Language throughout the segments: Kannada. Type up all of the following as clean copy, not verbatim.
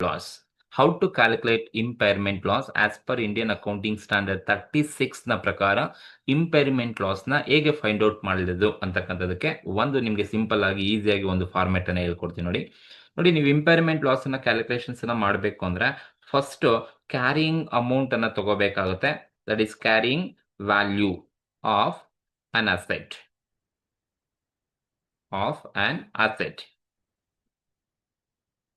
loss. How to calculate impairment loss as per Indian Accounting Standard 36 ನ ಪ್ರಕಾರ ಇಂಪೇರ್ಮೆಂಟ್ ಲಾಸ್ ನ ಹೇಗೆ ಫೈಂಡ್ ಔಟ್ ಮಾಡೋದು ಅಂತಕ್ಕಂಥದಕ್ಕೆ ಒಂದು ನಿಮಗೆ ಸಿಂಪಲ್ ಆಗಿ ಈಸಿಯಾಗಿ ಒಂದು ಫಾರ್ಮೆಟ್ ಅನ್ನ ಹೇಳ್ಕೊಡ್ತೀನಿ ನೋಡಿ. ನೀವು ಇಂಪೇರ್ಮೆಂಟ್ ಲಾಸ್ ಅನ್ನ ಕ್ಯಾಲ್ಕುಲೇಷನ್ಸ್ ಅನ್ನ ಮಾಡಬೇಕು ಅಂದ್ರೆ ಫಸ್ಟ್ ಕ್ಯಾರಿಯಿಂಗ್ ಅಮೌಂಟ್ ಅನ್ನ ತಗೋಬೇಕಾಗುತ್ತೆ. That is carrying value of an asset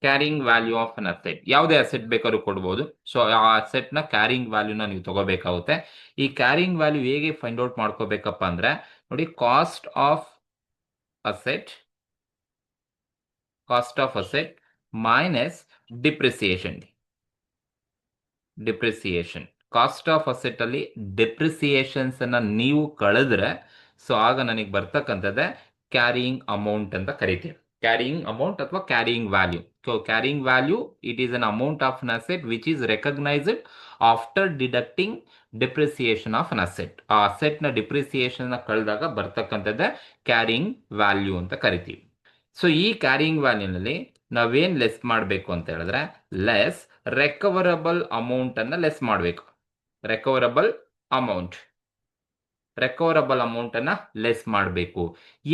carrying value of an asset. ಯಾವುದೇ ಅಸೆಟ್ ಬೇಕಾದ್ರೂ ಕೊಡ್ಬೋದು. ಸೊ ಆ ಅಸೆಟ್ ನ ಕ್ಯಾರಿಂಗ್ ವ್ಯಾಲ್ಯೂನ ನೀವು ತಗೋಬೇಕಾಗುತ್ತೆ. ಈ ಕ್ಯಾರಿಂಗ್ ವ್ಯಾಲ್ಯೂ ಹೇಗೆ ಫೈಂಡ್ ಔಟ್ ಮಾಡ್ಕೋಬೇಕಪ್ಪ ಅಂದ್ರೆ ನೋಡಿ, cost of asset minus depreciation. Cost of asset ಅಲ್ಲಿ ಡಿಪ್ರಿಸಿಯೇಷನ್ಸ್ ಅನ್ನ ನೀವು ಕಳೆದ್ರೆ ಸೊ ಆಗ ನನಗೆ ಬರ್ತಕ್ಕಂಥದ್ದೇ ಕ್ಯಾರಿಯಿಂಗ್ ಅಮೌಂಟ್ ಅಂತ ಕರಿತೀವಿ. ಕ್ಯಾರಿಯಿಂಗ್ ಅಮೌಂಟ್ ಅಥವಾ carrying value. So carrying value it is an amount of an asset which is recognised after deducting depreciation of an asset. ಆ ಅಸೆಟ್ ನ ಡಿಪ್ರಿಸಿಯೇಷನ್ ಕಳೆದಾಗ ಬರ್ತಕ್ಕಂಥದ್ದೇ ಕ್ಯಾರಿಯಿಂಗ್ ವ್ಯಾಲ್ಯೂ ಅಂತ ಕರಿತೀವಿ. ಸೊ ಈ ಕ್ಯಾರಿಯಿಂಗ್ ವ್ಯಾಲ್ಯೂನಲ್ಲಿ ನಾವೇನ್ ಲೆಸ್ ಮಾಡಬೇಕು ಅಂತ ಹೇಳಿದ್ರೆ ಲೆಸ್ ರೆಕವರಬಲ್ ಅಮೌಂಟ್ ಅನ್ನ ಲೆಸ್ ಮಾಡಬೇಕು. ರೆಕವರಬಲ್ ಅಮೌಂಟ್ ಅನ್ನ ಲೆಸ್ ಮಾಡಬೇಕು.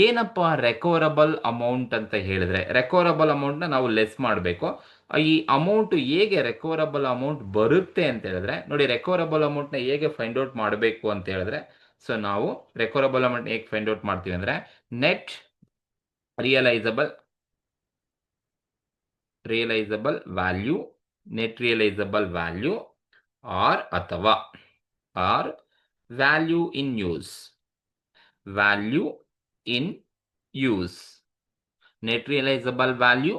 ಏನಪ್ಪ ರೆಕವರಬಲ್ ಅಮೌಂಟ್ ಅಂತ ಹೇಳಿದ್ರೆ, ರೆಕವರಬಲ್ ಅಮೌಂಟ್ ನ ನಾವು ಲೆಸ್ ಮಾಡಬೇಕು. ಈ ಅಮೌಂಟ್ ಹೇಗೆ ರೆಕವರಬಲ್ ಅಮೌಂಟ್ ಬರುತ್ತೆ ಅಂತ ಹೇಳಿದ್ರೆ ನೋಡಿ, ರೆಕವರಬಲ್ ಅಮೌಂಟ್ ನ ಹೇಗೆ ಫೈಂಡ್ ಔಟ್ ಮಾಡಬೇಕು ಅಂತ ಹೇಳಿದ್ರೆ ಸೊ ನಾವು ರೆಕವರಬಲ್ ಅಮೌಂಟ್ ಹೇಗೆ ಫೈಂಡ್ ಔಟ್ ಮಾಡ್ತೀವಿ ಅಂದ್ರೆ ನೆಟ್ ರಿಯಲೈಸಬಲ್ ವ್ಯಾಲ್ಯೂ ಆರ್ ಅಥವಾ value in use. Net realisable value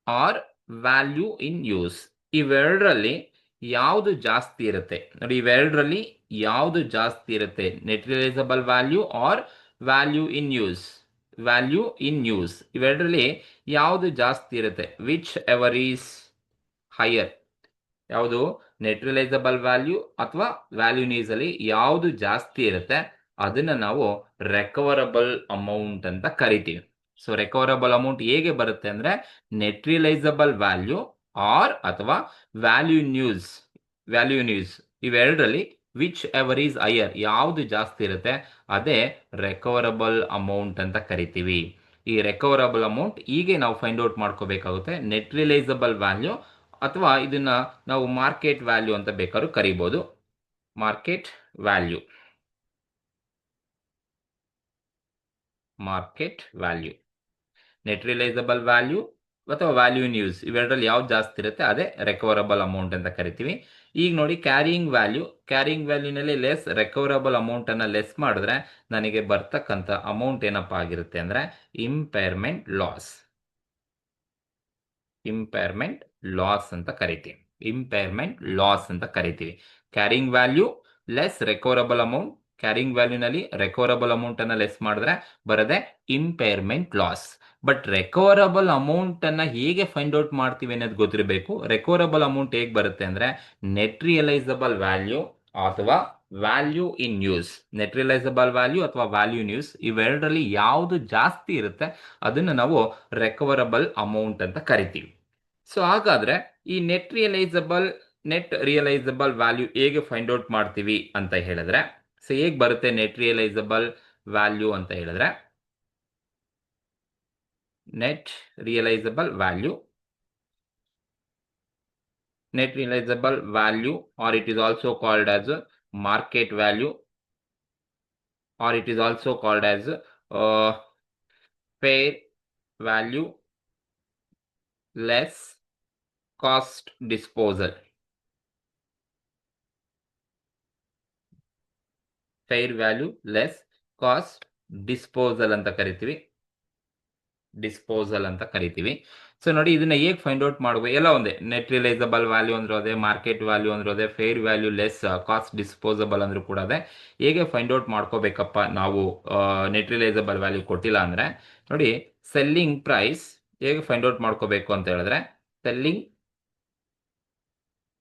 or value in use. ಇವೆರಡರಲ್ಲಿ ಯಾವುದು ಜಾಸ್ತಿ ಇರುತ್ತೆ ನೋಡಿ, ಇವೆರಡರಲ್ಲಿ ಯಾವುದು ಜಾಸ್ತಿ ಇರುತ್ತೆ, net realisable value or value in use. ಇವೆರಡರಲ್ಲಿ ಯಾವುದು ಜಾಸ್ತಿ ಇರುತ್ತೆ, ವಿಚ್ ಎವರ್ ಈಸ್ ಹೈಯರ್. ಯಾವುದು ನೆಟ್ ರಿಯಲೈಸಬಲ್ ವ್ಯಾಲ್ಯೂ ಅಥವಾ ವ್ಯಾಲ್ಯೂ ಇನ್ ಯೂಸ್ ಅಲ್ಲಿ ಯಾವುದು ಜಾಸ್ತಿ ಇರುತ್ತೆ ಅದನ್ನ ನಾವು ರೆಕವರಬಲ್ ಅಮೌಂಟ್ ಅಂತ ಕರಿತೀವಿ. ಸೊ ರೆಕವರಬಲ್ ಅಮೌಂಟ್ ಹೇಗೆ ಬರುತ್ತೆ ಅಂದ್ರೆ ನೆಟ್ ರಿಯಲೈಸಬಲ್ ವ್ಯಾಲ್ಯೂ ಆರ್ ಅಥವಾ ವ್ಯಾಲ್ಯೂ ಇನ್ ಯೂಸ್. ಇವೆರಡರಲ್ಲಿ ವಿಚ್ ಎವರ್ ಈಸ್ ಹೈಯರ್, ಯಾವುದು ಜಾಸ್ತಿ ಇರುತ್ತೆ ಅದೇ ರೆಕವರಬಲ್ ಅಮೌಂಟ್ ಅಂತ ಕರಿತೀವಿ. ಈ ರೆಕವರಬಲ್ ಅಮೌಂಟ್ ಹೀಗೆ ನಾವು ಫೈಂಡ್ ಔಟ್ ಮಾಡ್ಕೋಬೇಕಾಗುತ್ತೆ. ನೆಟ್ ರಿಯಲೈಸಬಲ್ ವ್ಯಾಲ್ಯೂ ಅಥವಾ ಇದನ್ನ ನಾವು ಮಾರ್ಕೆಟ್ ವ್ಯಾಲ್ಯೂ ಅಂತ ಬೇಕಾದ್ರೂ ಕರಿಬಹುದು. Market value net realisable value ಅಥವಾ ವ್ಯಾಲ್ಯೂ ಇನ್ ಯೂಸ್ ಇವೆರಡರಲ್ಲಿ ಯಾವ್ದು ಜಾಸ್ತಿ ಇರುತ್ತೆ ಅದೇ ರೆಕವರಬಲ್ ಅಮೌಂಟ್ ಅಂತ ಕರಿತೀವಿ. ಈಗ ನೋಡಿ, ಕ್ಯಾರಿಯಿಂಗ್ ವ್ಯಾಲ್ಯೂನಲ್ಲಿ ಲೆಸ್ ರೆಕವರಬಲ್ ಅಮೌಂಟ್ ಅನ್ನ ಲೆಸ್ ಮಾಡಿದ್ರೆ ನನಗೆ ಬರ್ತಕ್ಕಂಥ ಅಮೌಂಟ್ ಏನಪ್ಪಾ ಆಗಿರುತ್ತೆ ಅಂದ್ರೆ ಇಂಪೇರ್ಮೆಂಟ್ ಲಾಸ್ ಅಂತ ಕರಿತೀವಿ. Carrying value less recoverable amount. Carrying ವ್ಯಾಲ್ಯೂನಲ್ಲಿ ರೆಕವರಬಲ್ ಅಮೌಂಟ್ ಅನ್ನ ಲೆಸ್ ಮಾಡಿದ್ರೆ ಬರದೆ impairment loss. But recoverable amount ಅನ್ನ ಹೇಗೆ ಫೈಂಡ್ ಔಟ್ ಮಾಡ್ತೀವಿ ಅನ್ನೋದು ಗೊತ್ತಿರಬೇಕು. ರೆಕವರಬಲ್ ಅಮೌಂಟ್ ಹೇಗೆ ಬರುತ್ತೆ ಅಂದ್ರೆ ನೆಟ್ ರಿಯಲೈಸಬಲ್ ವ್ಯಾಲ್ಯೂ ಅಥವಾ ವ್ಯಾಲ್ಯೂ ಇನ್ ಯೂಸ್. ಇವೆರಡರಲ್ಲಿ ಯಾವುದು ಜಾಸ್ತಿ ಇರುತ್ತೆ ಅದನ್ನು ನಾವು ರೆಕವರಬಲ್ ಅಮೌಂಟ್ ಅಂತ ಕರಿತೀವಿ. ಸೊ ಹಾಗಾದ್ರೆ ಈ ನೆಟ್ ರಿಯಲೈಸಬಲ್ ವ್ಯಾಲ್ಯೂ ಹೇಗೆ ಫೈಂಡ್ ಔಟ್ ಮಾಡ್ತೀವಿ ಅಂತ ಹೇಳಿದ್ರೆ ಸೊ ಹೇಗೆ ಬರುತ್ತೆ ನೆಟ್ ರಿಯಲೈಸಬಲ್ ವ್ಯಾಲ್ಯೂ ಅಂತ ಹೇಳಿದ್ರೆ net realisable value or it is also called as market value or it is also called as fair value less cost disposal. Fair value less cost disposal ಅಂತ ಕರಿತೀವಿ. ಸೊ ನೋಡಿ, ಇದನ್ನ ಹೇಗೆ ಫೈಂಡ್ ಔಟ್ ಮಾಡಬೇಕು ಎಲ್ಲ ಒಂದೇ. ನೆಟ್ ರಿಯಲೈಸಬಲ್ ವ್ಯಾಲ್ಯೂ ಅಂದ್ರೆ ಅದೇ, ಮಾರ್ಕೆಟ್ ವ್ಯಾಲ್ಯೂ ಅಂದ್ರೆ ಅದೇ, fair value less cost disposable ಅಂದ್ರೂ ಕೂಡ ಅದೇ. ಹೇಗೆ ಫೈಂಡ್ ಔಟ್ ಮಾಡ್ಕೋಬೇಕಪ್ಪ ನಾವು ನೆಟ್ ರಿಯಲೈಸಬಲ್ ವ್ಯಾಲ್ಯೂ ಕೊಟ್ಟಿಲ್ಲ ಅಂದ್ರೆ ನೋಡಿ, ಸೆಲ್ಲಿಂಗ್ ಪ್ರೈಸ್ ಹೇಗೆ ಫೈಂಡ್ ಔಟ್ ಮಾಡ್ಕೋಬೇಕು ಅಂತ ಹೇಳಿದ್ರೆ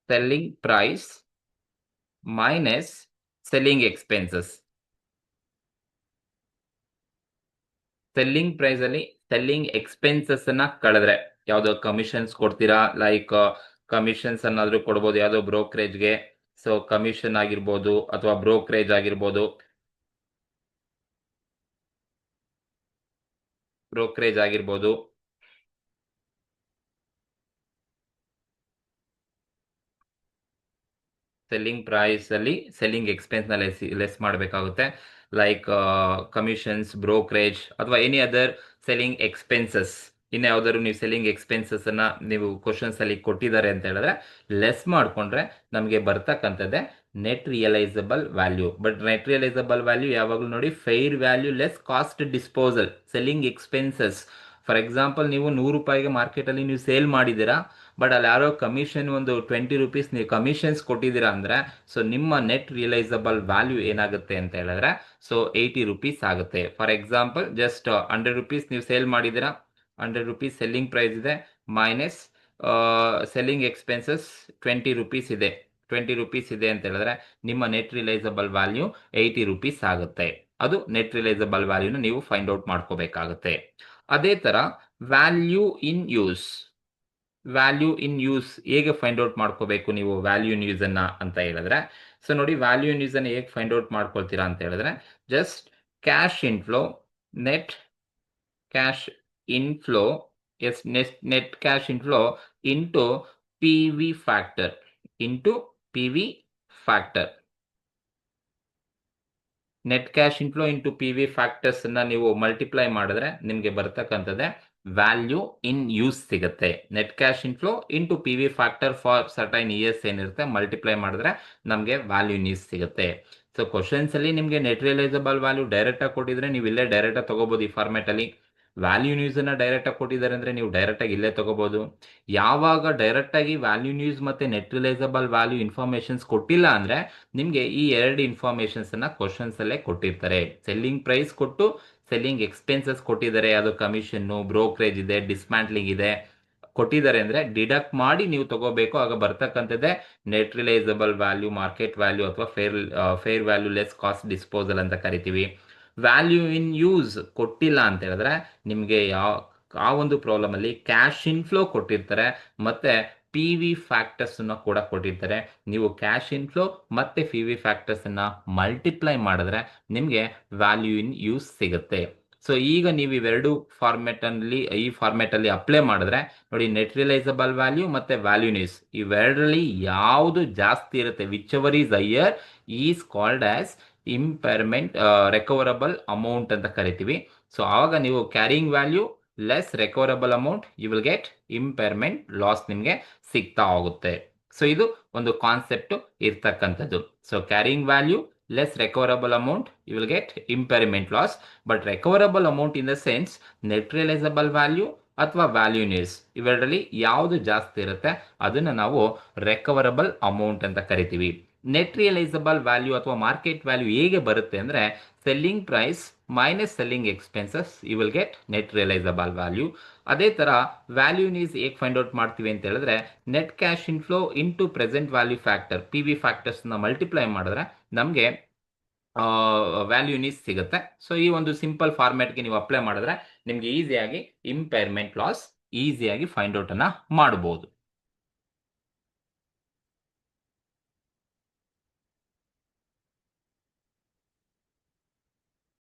selling price minus selling expenses. Selling price ಅಲ್ಲಿ ಸೆಲ್ಲಿಂಗ್ ಎಕ್ಸ್ಪೆನ್ಸಸ್ ಅನ್ನ ಕಳೆದ್ರೆ ಯಾವುದೋ ಕಮಿಷನ್ಸ್ ಕೊಡ್ತೀರಾ, ಲೈಕ್ ಕಮಿಷನ್ಸ್ ಅನ್ನಾದ್ರೂ ಕೊಡ್ಬೋದು ಯಾವುದೋ ಬ್ರೋಕರೇಜ್ಗೆ. ಸೊ ಕಮಿಷನ್ ಆಗಿರ್ಬೋದು ಅಥವಾ ಬ್ರೋಕರೇಜ್ ಆಗಿರ್ಬೋದು, ಬ್ರೋಕರೇಜ್ ಆಗಿರ್ಬೋದು. ಸೆಲ್ಲಿಂಗ್ ಪ್ರೈಸ್ ಅಲ್ಲಿ ಸೆಲ್ಲಿಂಗ್ ಎಕ್ಸ್ಪೆನ್ಸ್ ನ ಲೆಸ್ ಮಾಡಬೇಕಾಗುತ್ತೆ, ಲೈಕ್ ಕಮಿಷನ್ಸ್, ಬ್ರೋಕರೇಜ್ ಅಥವಾ ಎನಿ ಅದರ್ ಸೆಲ್ಲಿಂಗ್ ಎಕ್ಸ್ಪೆನ್ಸಸ್. ಇನ್ನು ಯಾವ್ದಾದ್ರು ನೀವು ಸೆಲ್ಲಿಂಗ್ ಎಕ್ಸ್ಪೆನ್ಸಸ್ ಅನ್ನ ನೀವು ಕ್ವಶನ್ಸ್ ಅಲ್ಲಿ ಕೊಟ್ಟಿದ್ದಾರೆ ಅಂತ ಹೇಳಿದ್ರೆ ಲೆಸ್ ಮಾಡ್ಕೊಂಡ್ರೆ ನಮಗೆ ಬರ್ತಕ್ಕಂಥದ್ದೇ net realisable value. But net realisable value ಯಾವಾಗಲೂ ನೋಡಿ fair value less cost disposal selling expenses. For example, ನೀವು 100 ರೂಪಾಯಿಗೆ ಮಾರ್ಕೆಟಲ್ಲಿ ನೀವು ಸೇಲ್ ಮಾಡಿದ್ದೀರಾ, ಬಟ್ ಅಲ್ಲಿ ಯಾರೋ ಕಮಿಷನ್ ಒಂದು 20 ರೂಪೀಸ್ ನೀವು ಕಮಿಷನ್ಸ್ ಕೊಟ್ಟಿದ್ದೀರಾ ಅಂದರೆ, ಸೊ ನಿಮ್ಮ ನೆಟ್ ರಿಯಲೈಸಬಲ್ ವ್ಯಾಲ್ಯೂ ಏನಾಗುತ್ತೆ ಅಂತ ಹೇಳಿದ್ರೆ ಸೊ 80 ರೂಪೀಸ್ ಆಗುತ್ತೆ. ಫಾರ್ ಎಕ್ಸಾಂಪಲ್, ಜಸ್ಟ್ 100 ರೂಪೀಸ್ ನೀವು ಸೇಲ್ ಮಾಡಿದ್ದೀರಾ, 100 ರೂಪೀಸ್ ಸೆಲ್ಲಿಂಗ್ ಪ್ರೈಸ್ ಇದೆ, ಮೈನಸ್ ಸೆಲ್ಲಿಂಗ್ ಎಕ್ಸ್ಪೆನ್ಸಸ್ 20 ರೂಪೀಸ್ ಇದೆ, 20 ರೂಪೀಸ್ ಇದೆ ಅಂತ ಹೇಳಿದ್ರೆ ನಿಮ್ಮ ನೆಟ್ ರಿಯಲೈಸಬಲ್ ವ್ಯಾಲ್ಯೂ 80 ರೂಪೀಸ್ ಆಗುತ್ತೆ. ಅದು ನೆಟ್ ರಿಯಲೈಸಬಲ್ ವ್ಯಾಲ್ಯೂನ ನೀವು ಫೈಂಡ್ ಔಟ್ ಮಾಡ್ಕೋಬೇಕಾಗುತ್ತೆ. ಅದೇ ತರ value in use. Value in use ಹೇಗೆ ಫೈಂಡ್ ಔಟ್ ಮಾಡ್ಕೋಬೇಕು ನೀವು ವ್ಯಾಲ್ಯೂ ಇನ್ ಯೂಸ್ ಅನ್ನ ಅಂತ ಹೇಳಿದ್ರೆ, ಸೊ ನೋಡಿ ವ್ಯಾಲ್ಯೂ ಇನ್ ಯೂಸ್ ಅನ್ನ ಹೇಗೆ ಫೈಂಡ್ ಔಟ್ ಮಾಡ್ಕೊಳ್ತೀರಾ ಅಂತ ಹೇಳಿದ್ರೆ, just cash inflow, net cash inflow, yes net cash inflow into P V factor, into P V factor. Net cash inflow into P V factors ಅನ್ನ ನೀವು ಮಲ್ಟಿಪ್ಲೈ ಮಾಡಿದ್ರೆ ನಿಮಗೆ ಬರ್ತಕ್ಕಂಥದ್ದೇ ವ್ಯಾಲ್ಯೂ ಇನ್ ಯೂಸ್ ಸಿಗುತ್ತೆ. Net cash inflow into P V factor for certain years ಏನಿರುತ್ತೆ ಮಲ್ಟಿಪ್ಲೈ ಮಾಡಿದ್ರೆ ನಮಗೆ ವ್ಯಾಲ್ಯೂ ಇನ್ ಯೂಸ್ ಸಿಗುತ್ತೆ. ಸೊ ಕ್ವಶನ್ಸ್ ಅಲ್ಲಿ ನಿಮಗೆ ನೆಟ್ ರಿಯಲೈಸಬಲ್ ವ್ಯಾಲ್ಯೂ ಡೈರೆಕ್ಟ್ ಆಗಿ ಕೊಟ್ಟಿದ್ರೆ ನೀವು ಇಲ್ಲೇ ಡೈರೆಕ್ಟ್ ಆಗಿ ತಗೋಬಹುದು ಈ ಫಾರ್ಮೆಟ್ ಅಲ್ಲಿ. ವ್ಯಾಲ್ಯೂ ನ್ಯೂಸ್ ಅನ್ನ ಡೈರೆಕ್ಟ್ ಆಗಿ ಕೊಟ್ಟಿದ್ದಾರೆ ಅಂದ್ರೆ ನೀವು ಡೈರೆಕ್ಟ್ ಆಗಿ ಇಲ್ಲೇ ತಗೋಬಹುದು. ಯಾವಾಗ ಡೈರೆಕ್ಟ್ ಆಗಿ ವ್ಯಾಲ್ಯೂ ನ್ಯೂಸ್ ಮತ್ತೆ ನೆಟ್ ರಿಯಲೈಸಬಲ್ ವ್ಯಾಲ್ಯೂ ಇನ್ಫಾರ್ಮೇಶನ್ಸ್ ಕೊಟ್ಟಿಲ್ಲ ಅಂದ್ರೆ ನಿಮಗೆ ಈ ಎರಡು ಇನ್ಫಾರ್ಮೇಶನ್ಸ್ ಅನ್ನ ಕ್ವಶನ್ಸ್ ಅಲ್ಲೇ ಕೊಟ್ಟಿರ್ತಾರೆ. ಸೆಲ್ಲಿಂಗ್ ಪ್ರೈಸ್ ಕೊಟ್ಟು ಸೆಲ್ಲಿಂಗ್ ಎಕ್ಸ್ಪೆನ್ಸಸ್ ಕೊಟ್ಟಿದ್ದಾರೆ, ಅದು ಕಮಿಷನ್, ಬ್ರೋಕರೇಜ್ ಇದೆ, ಡಿಸ್ಮ್ಯಾಂಟ್ಲಿಂಗ್ ಇದೆ ಕೊಟ್ಟಿದ್ದಾರೆ ಅಂದ್ರೆ ಡಿಡಕ್ಟ್ ಮಾಡಿ ನೀವು ತಗೋಬೇಕು. ಆಗ ಬರ್ತಕ್ಕಂಥದ್ದೇ net realisable value, market value ಅಥವಾ fair value less cost disposal ಅಂತ ಕರಿತೀವಿ. ವ್ಯಾಲ್ಯೂ ಇನ್ ಯೂಸ್ ಕೊಟ್ಟಿಲ್ಲ ಅಂತ ಹೇಳಿದ್ರೆ ನಿಮಗೆ ಆ ಒಂದು ಪ್ರಾಬ್ಲಮ್ ಅಲ್ಲಿ ಕ್ಯಾಶ್ ಇನ್ಫ್ಲೋ ಕೊಟ್ಟಿರ್ತಾರೆ ಮತ್ತೆ ಪಿ ವಿ ಫ್ಯಾಕ್ಟರ್ಸ್ ಅನ್ನ ಕೂಡ ಕೊಟ್ಟಿರ್ತಾರೆ. ನೀವು ಕ್ಯಾಶ್ ಇನ್ಫ್ಲೋ ಮತ್ತೆ ಪಿ ವಿ ಫ್ಯಾಕ್ಟರ್ಸ್ ಅನ್ನ ಮಲ್ಟಿಪ್ಲೈ ಮಾಡಿದ್ರೆ ನಿಮಗೆ ವ್ಯಾಲ್ಯೂ ಇನ್ ಯೂಸ್ ಸಿಗುತ್ತೆ. ಸೊ ಈಗ ನೀವು ಇವೆರಡು ಈ ಫಾರ್ಮೆಟ್ ಅಲ್ಲಿ ಅಪ್ಲೈ ಮಾಡಿದ್ರೆ ನೋಡಿ, ನೆಟ್ ರಿಯಲೈಸಬಲ್ ವ್ಯಾಲ್ಯೂ ಮತ್ತೆ ವ್ಯಾಲ್ಯೂ ನ್ಯೂಸ್ ಇವೆರಡರಲ್ಲಿ ಯಾವುದು ಜಾಸ್ತಿ ಇರುತ್ತೆ, whichever is higher is called as impairment recoverable amount ಅಂತ ಕರಿತೀವಿ. ಸೊ ಆವಾಗ ನೀವು carrying value less recoverable amount you will get impairment loss ನಿಮಗೆ ಸಿಗ್ತಾ ಹೋಗುತ್ತೆ. ಸೊ ಇದು ಒಂದು ಕಾನ್ಸೆಪ್ಟ್ ಇರ್ತಕ್ಕಂಥದ್ದು. So carrying value less recoverable amount you will get impairment loss. But recoverable amount in the sense net realisable value ಅಥವಾ ವ್ಯಾಲ್ಯೂ ನ್ಯೂಸ್ ಇವೆರಡರಲ್ಲಿ ಯಾವುದು ಜಾಸ್ತಿ ಇರುತ್ತೆ ಅದನ್ನು ನಾವು ರಿಕವರಬಲ್ ಅಮೌಂಟ್ ಅಂತ ಕರಿತೀವಿ. ನೆಟ್ ರಿಯಲೈಸಬಲ್ ವ್ಯಾಲ್ಯೂ ಅಥವಾ ಮಾರ್ಕೆಟ್ ವ್ಯಾಲ್ಯೂ ಹೇಗೆ ಬರುತ್ತೆ ಅಂದ್ರೆ selling price minus selling expenses you will get net realisable value. ಅದೇ ತರ ವ್ಯಾಲ್ಯೂ ನ್ಯೂಸ್ ಹೇಗೆ ಫೈಂಡ್ ಔಟ್ ಮಾಡ್ತೀವಿ ಅಂತ ಹೇಳಿದ್ರೆ net cash inflow into present value factor P V factors ನ ಮಲ್ಟಿಪ್ಲೈ ಮಾಡಿದ್ರೆ ನಮಗೆ ವ್ಯಾಲ್ಯೂ ನ್ಯೂಸ್ ಸಿಗುತ್ತೆ. ಸೊ ಈ ಒಂದು ಸಿಂಪಲ್ ಫಾರ್ಮ್ಯಾಟ್ಗೆ ನೀವು ಅಪ್ಲೈ ಮಾಡಿದ್ರೆ ನಿಮ್ಗೆ ಈಸಿಯಾಗಿ ಇಂಪೇರ್ಮೆಂಟ್ ಲಾಸ್ ಈಸಿಯಾಗಿ ಫೈಂಡ್ ಔಟ್ ಅನ್ನ ಮಾಡಬಹುದು.